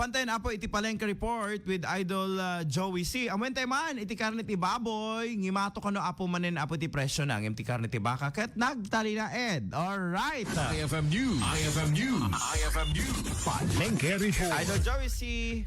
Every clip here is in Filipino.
Mabantayan apo iti palengke report with Idol Joey C. Amen tayo man, iti karne ti baboy, ngimato kano apo manin apo ti presyo na, iti karne ti baka, ket nagtali na ed. Alright. IFM News. IFM News. IFM News. Palengke report. Idol Joey C.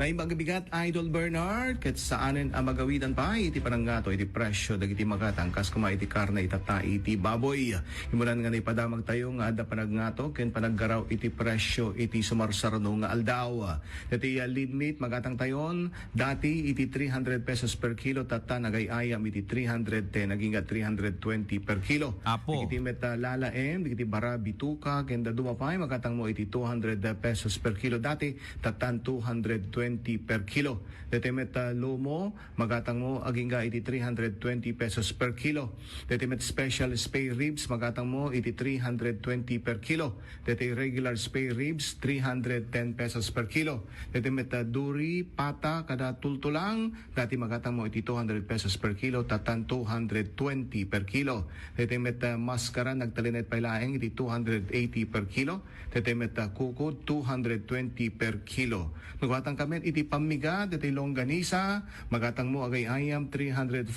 May magabigat Idol Bernard ket saanen ang magawidan pa iti pananggato iti presyo dagiti magatangkas kuma iti karne itata iti baboy. Himulan nga ipadamag tayo nga adda panaggato ken panaggaraw iti presyo iti sumarsarno nga aldaw. Iti lead meat magatang tayon dati iti 300 pesos per kilo tata nagayayam iti 310 naging 320 per kilo. Apo. Iti meta lalaem iti bara bituka ken daduma pay magatang mo iti 200 pesos per kilo dati tatan 220 per kilo. Iti meta lomo magatang mo aging iti 320 pesos per kilo. Iti met special spay ribs magatang mo iti 320 per kilo. Iti regular spay ribs 310 pesos per kilo. Iti met duri pata kada tultulang dati magatang mo iti 200 pesos per kilo tatan 220 per kilo. Iti met maskara nagtalinet pailaeng iti 280 per kilo. Iti met kuko 220 per kilo. Magatang kami iti pamiga iti longganisa magatang mo agay ayam 340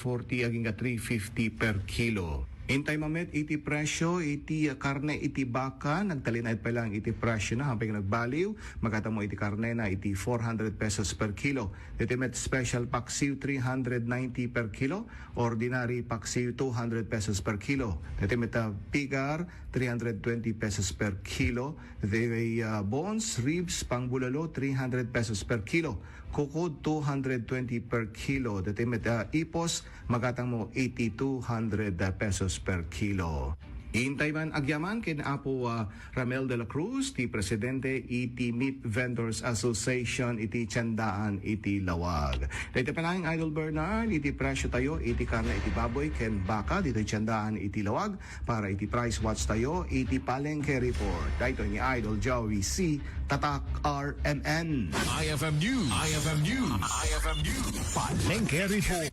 aging 350 per kilo. Intay mamet iti presyo iti karne iti baka nagtalinay pa lang iti presyo na hanggang nagbaliw magatang mo iti karne na iti 400 pesos per kilo. Iti met special paksiw 390 per kilo, ordinary paksiw 200 pesos per kilo. Iti met pigar 320 pesos per kilo. Iti bones, ribs, pangbulalo 300 pesos per kilo. Kukod 220 per kilo. Iti met ipos magatang mo 200 pesos per kilo. Hintay man agyaman kin Apo Ramel de la Cruz, ti Presidente iti Meat Vendors Association iti Tiandaan iti Lawag. Dito panahing Idol Bernard, iti presyo tayo, iti karne iti baboy, ken baka, dito Tiandaan iti Lawag, para iti price watch tayo, iti Palengke Report. Dito ni Idol Joey C. Tatak RMN. IFM News. IFM News. IFM News. Palengke report.